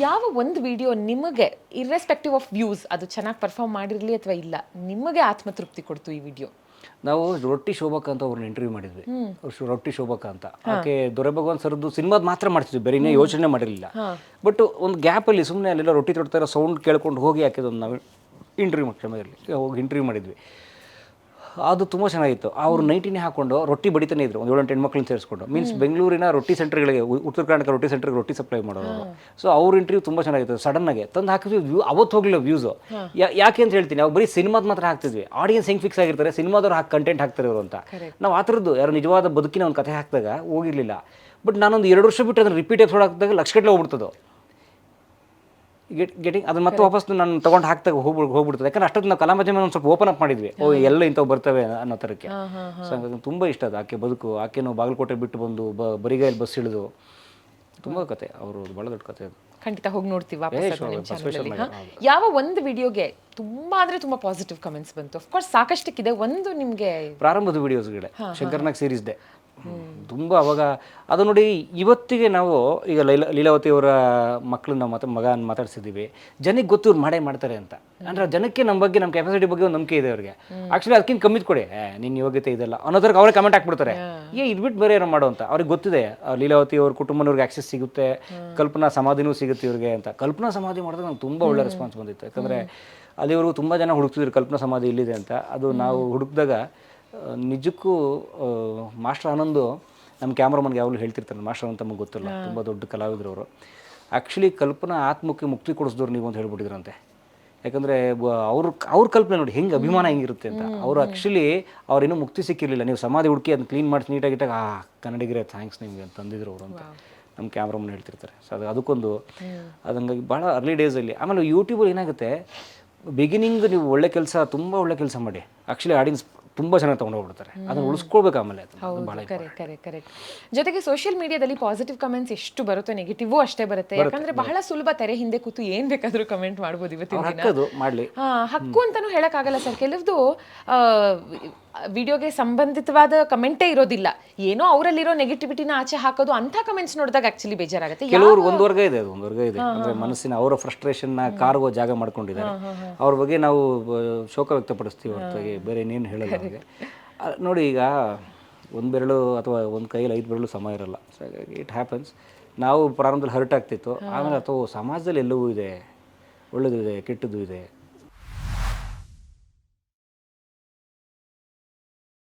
ಯಾವ ಒಂದು ವಿಡಿಯೋ ನಿಮಗೆ ಇರ್ರೆಸ್ಪೆಕ್ಟಿವ್ ಆಫ್ ವ್ಯೂಸ್ ಅದು ಚೆನ್ನಾಗಿ ಪರ್ಫಾರ್ಮ್ ಮಾಡಿರಲಿ ಅಥವಾ ಇಲ್ಲ ನಿಮಗೆ ಆತ್ಮತೃಪ್ತಿ ಕೊಡ್ತು ಈ ವಿಡಿಯೋ? ನಾವು ರೊಟ್ಟಿ ಶೋಭಕ್ಕ ಅಂತ ಅವ್ರನ್ನ ಇಂಟರ್ವ್ಯೂ ಮಾಡಿದ್ವಿ. ರೊಟ್ಟಿ ಶೋಭಕ್ಕ ಅಂತ ಆಕೆ ದೊರೆ ಭಗವಾನ್ ಸರ್ದು ಸಿನಿಮಾದ ಮಾತ್ರ ಮಾಡ್ತಿದ್ವಿ, ಬೇರೆ ಇನ್ನೇ ಯೋಚನೆ ಮಾಡಿರಲಿಲ್ಲ. ಬಟ್ ಒಂದು ಗ್ಯಾಪಲ್ಲಿ ಸುಮ್ಮನೆ ಅಲ್ಲೆಲ್ಲ ರೊಟ್ಟಿ ತೊಡ್ತಾ ಇರೋ ಸೌಂಡ್ ಕೇಳ್ಕೊಂಡು ಹೋಗಿ ಆಕೆದೊಂದು ನಾವು ಇಂಟರ್ವ್ಯೂ ಕ್ಷಮೆ ಇರಲಿ ಹೋಗಿ ಇಂಟರ್ವ್ಯೂ ಮಾಡಿದ್ವಿ. ಅದು ತುಂಬ ಚೆನ್ನಾಗಿತ್ತು. ಅವ್ರು ನೈಟಿನೇ ಹಾಕೊಂಡು ರೊಟ್ಟಿ ಬಡಿತಾನೆ ಇದ್ರು, ಒಂದು 7-8 ಹೆಣ್ಮಕ್ಳನ್ನ ಸೇರಿಸ್ಕೊಂಡು. ಮೀನ್ಸ್ ಬೆಂಗಳೂರಿನ ರೊಟ್ಟಿ ಸೆಂಟರ್ಗಳಿಗೆ, ಉತ್ತರ ಕರ್ನಾಟಕ ರೊಟ್ಟಿ ಸೆಂಟರ್ಗೆ ರೊಟ್ಟಿ ಸಪ್ಲೈ ಮಾಡೋರು. ಸೊ ಅವ್ರ ಇಂಟರ್ವ್ಯೂ ತುಂಬ ಚೆನ್ನಾಗಿತ್ತು. ಸಡನ್ನಾಗಿ ತಂದು ಹಾಕಿದ್ವಿ, ಅವತ್ತು ಹೋಗಲಿಲ್ಲ ವ್ಯೂಸು. ಯಾಕೆ ಅಂತ ಹೇಳ್ತೀನಿ, ಅವ್ರು ಬರೀ ಸಿನಿಮಾದ ಮಾತ್ರ ಹಾಕ್ತಿದ್ವಿ. ಆಡಿಯನ್ಸ್ ಹೆಂಗೆ ಫಿಕ್ಸ್ ಆಗಿರ್ತಾರೆ, ಸಿನಿಮಾದವ್ರು ಕಂಟೆಂಟ್ ಹಾಕ್ತಾರೆ ಇವರು ಅಂತ. ನಾವು ಆ ಥರದ್ದು ಯಾರು ನಿಜವಾದ ಬದುಕಿನ ಒಂದು ಕಥೆ ಹಾಕಿದಾಗ ಹೋಗಿರಲಿಲ್ಲ. ಬಟ್ ನಾನೊಂದು 2 ವರ್ಷ ಬಿಟ್ಟು ಅದನ್ನು ರಿಪೀಟ್ ಎಪಿಸೋಡ್ ಹಾಕಿದಾಗ ಲಕ್ಷಗಟ್ಟಲೆ ಹೋಗ್ಬಿಡ್ತದೆ. ಗೆಟಿಂಗ್ ಅದನ್ನ ಮತ್ತೆ ವಾಪಸ್ ನಾನು ತೊಗೊಂಡು ಹಾಕ್ದಾಗ ಹೋಗ್ಬಿಡ್ತದೆ. ಯಾಕಂದ್ರೆ ಅಷ್ಟೊತ್ತು ನಾವು ಕಲಾಮಾಧ್ಯಮ ಒಂದು ಸ್ವಲ್ಪ ಓಪನ್ ಅಪ್ ಮಾಡಿದ್ವಿ, ಎಲ್ಲ ಇಂಥವು ಬರ್ತವೆ ಅನ್ನೋ ಥರಕ್ಕೆ. ಸೊ ತುಂಬ ಇಷ್ಟ ಅದು ಆಕೆ ಬದುಕು. ಆಕೆನೂ ಬಾಗಲಕೋಟೆ ಬಿಟ್ಟು ಬಂದು ಬರಿಗೈಯಲ್ಲಿ ಬಸ್ ಇಳಿದು ತುಂಬ ಕತೆ, ಅವರು ಭಾಳ ದೊಡ್ಡ ಕತೆ ಅದು. ಖಂಡಿತ ಹೋಗಿ ನೋಡ್ತೀವಿ ವಾಪಸ್. ಯಾವ ಒಂದು ವಿಡಿಯೋಗೆ ತುಂಬಾ ಅಂದ್ರೆ ತುಂಬಾ ಪಾಸಿಟಿವ್ ಕಮೆಂಟ್ಸ್ ಬಂತು? ಅಫ್ಕೋರ್ಸ್ ಸಾಕಷ್ಟಕ್ಕಿದೆ, ಒಂದು ನಿಮಗೆ ಪ್ರಾರಂಭದ ವಿಡಿಯೋಸ್ಗಳೇ ಶಂಕರ್ನಾಗ್ ಸೀರೀಸ್ ಡೇ ತುಂಬ. ಅವಾಗ ಅದು ನೋಡಿ, ಇವತ್ತಿಗೆ ನಾವು ಈಗ ಲೀಲಾವತಿ ಅವರ ಮಕ್ಕಳನ್ನ ಮಗ ಮಾತಾಡ್ಸಿದ್ದೀವಿ. ಜನಕ್ಕೆ ಗೊತ್ತು ಇವ್ರು ಮಾಡೇ ಮಾಡ್ತಾರೆ ಅಂತ. ಅಂದ್ರೆ ಜನಕ್ಕೆ ನಮ್ಮ ಬಗ್ಗೆ, ನಮ್ಮ ಕೆಪಾಸಿಟಿ ಬಗ್ಗೆ ಒಂದು ನಂಬಿಕೆ ಇದೆ ಅವ್ರಿಗೆ. ಆಕ್ಚುಲಿ ಅದಕ್ಕಿಂತ ಕಮ್ಮಿದ್ ಕೊಡಿ, ನಿನ್ನ ಯೋಗ್ಯತೆ ಇದೆಲ್ಲ ಅನ್ನೋದ್ರಿಗೆ ಅವರೇ ಕಮೆಂಟ್ ಹಾಕ್ಬಿಡ್ತಾರೆ. ಇದ್ಬಿಟ್ಟು ಬೇರೆ ಏನೋ ಮಾಡೋ ಅಂತ. ಅವ್ರಿಗೆ ಗೊತ್ತಿದೆ ಲೀಲಾವತಿ ಅವ್ರ ಕುಟುಂಬನವ್ರಿಗೆ ಆಕ್ಸೆಸ್ ಸಿಗುತ್ತೆ, ಕಲ್ಪನಾ ಸಮಾಧಿನೂ ಸಿಗುತ್ತೆ ಇವ್ರಿಗೆ ಅಂತ. ಕಲ್ಪನಾ ಸಮಾಧಿ ಮಾಡಿದ್ರೆ ನಂಗೆ ತುಂಬ ಒಳ್ಳೆ ರೆಸ್ಪಾನ್ಸ್ ಬಂದಿತ್ತು. ಯಾಕಂದರೆ ಅಲ್ಲಿವರೆಗೂ ತುಂಬ ಜನ ಹುಡುಕ್ತಿದ್ರು ಕಲ್ಪನಾ ಸಮಾಧಿ ಇಲ್ಲಿದೆ ಅಂತ. ಅದು ನಾವು ಹುಡುಕಿದಾಗ ನಿಜಕ್ಕೂ ಮಾಸ್ಟರ್ ಆನಂದು ನಮ್ಮ ಕ್ಯಾಮ್ರಾಮನ್ಗೆ ಯಾವಾಗಲೂ ಹೇಳ್ತಿರ್ತಾರೆ, ಮಾಸ್ಟರ್ ಅಂತ ನಮಗೆ ಗೊತ್ತಿಲ್ಲ, ತುಂಬ ದೊಡ್ಡ ಕಲಾವಿದರು ಅವರು. ಆ್ಯಕ್ಚುಲಿ ಕಲ್ಪನಾ ಆತ್ಮಕ್ಕೆ ಮುಕ್ತಿ ಕೊಡಿಸಿದವ್ರು ನೀವು ಅಂತ ಹೇಳ್ಬಿಟ್ಟಿದ್ರಂತೆ. ಯಾಕಂದರೆ ಅವ್ರ ಕಲ್ಪನೆ ನೋಡಿ ಹೆಂಗೆ ಅಭಿಮಾನ ಹೆಂಗಿರುತ್ತೆ ಅಂತ. ಅವರು ಆ್ಯಕ್ಚುಲಿ ಅವ್ರೇನೂ ಮುಕ್ತಿ ಸಿಕ್ಕಿರಲಿಲ್ಲ. ನೀವು ಸಮಾಧಿ ಹುಡುಕಿ ಅದನ್ನ ಕ್ಲೀನ್ ಮಾಡಿಸಿ ನೀಟಾಗಿಟ್ಟಾಗ ಕನ್ನಡಿಗರೇ ಥ್ಯಾಂಕ್ಸ್ ನಿಮಗೆ ಅಂತ ತಂದಿದ್ರು ಅವರು ಅಂತ ನಮ್ಮ ಕ್ಯಾಮ್ರಾಮನ್ ಹೇಳ್ತಿರ್ತಾರೆ. ಸೊ ಅದಕ್ಕೊಂದು ಅದಂಗಾಗಿ ಭಾಳ ಅರ್ಲಿ ಡೇಸಲ್ಲಿ. ಆಮೇಲೆ ಯೂಟ್ಯೂಬಲ್ಲಿ ಏನಾಗುತ್ತೆ, ಬಿಗಿನಿಂಗ್ ನೀವು ಒಳ್ಳೆ ಕೆಲಸ, ತುಂಬ ಒಳ್ಳೆ ಕೆಲಸ ಮಾಡಿ ಆ್ಯಕ್ಚುಲಿ ಆಡಿಯನ್ಸ್ ತುಂಬ ಚೆನ್ನಾಗಿ ತೊಗೊಂಡು ಹೋಗ್ಬಿಡ್ತಾರೆ. ಅದನ್ನು ಉಳಿಸ್ಕೊಳ್ಬೇಕು ಆಮೇಲೆ. ಕರೆಕ್ಟ್. ಜೊತೆಗೆ ಸೋಷಿಯಲ್ ಮೀಡಿಯಾದಲ್ಲಿ ಪಾಸಿಟಿವ್ ಕಮೆಂಟ್ಸ್ ಎಷ್ಟು ಬರುತ್ತೋ ನೆಗೆಟಿವ್ ಅಷ್ಟೇ ಬರುತ್ತೆ. ಯಾಕಂದ್ರೆ ಬಹಳ ಸುಲಭ, ತೆರೆ ಹಿಂದೆ ಕೂತು ಏನ್ ಬೇಕಾದ್ರೂ ಕಮೆಂಟ್ ಮಾಡ್ಬೋದು ಇವತ್ತಿನ ದಿನ. ಮಾಡಲಿ ಹಕ್ಕು ಅಂತಾನು ಹೇಳಕ್ಕಾಗಲ್ಲ ಸರ್. ಕೆಲವ್ದು ವಿಡಿಯೋಗೆ ಸಂಬಂಧಿತವಾದ ಕಮೆಂಟೇ ಇರೋದಿಲ್ಲ, ಏನೋ ಅವರಲ್ಲಿರೋ ನೆಗೆಟಿವಿಟಿನ ಆಚೆ ಹಾಕೋದು. ಅಂಥ ಕಮೆಂಟ್ಸ್ ನೋಡಿದಾಗ ಆಕ್ಚುಲಿ ಬೇಜಾರಾಗುತ್ತೆ. ಕೆಲವರು ಒಂದು ವರ್ಗ ಇದೆ ಅಂದ್ರೆ ಮನಸ್ಸಿನ ಅವರ ಫ್ರಸ್ಟ್ರೇಷನ್ ಕಾರುವ ಜಾಗ ಮಾಡ್ಕೊಂಡಿದ್ದಾರೆ. ಅವ್ರ ಬಗ್ಗೆ ನಾವು ಶೋಕ ವ್ಯಕ್ತಪಡಿಸ್ತೀವಿ ಹೊರತಾಗಿ ಬೇರೆ ಇನ್ನೇನು ಹೇಳಲ್ಲ ಅವ್ರಿಗೆ. ನೋಡಿ, ಈಗ ಒಂದು ಬೆರಳು ಅಥವಾ ಒಂದು ಕೈಯಲ್ಲಿ 5 ಬೆರಳು ಸಮ ಇರಲ್ಲ. ಸೊ ಹಾಗಾಗಿ ಇಟ್ ಹ್ಯಾಪನ್ಸ್. ನಾವು ಪ್ರಾರಂಭದಲ್ಲಿ ಹರ್ಟ್ ಆಗ್ತಿತ್ತು, ಆಮೇಲೆ ಅಥವಾ ಸಮಾಜದಲ್ಲಿ ಎಲ್ಲವೂ ಇದೆ, ಒಳ್ಳೆಯದು ಇದೆ, ಕೆಟ್ಟದ್ದು ಇದೆ.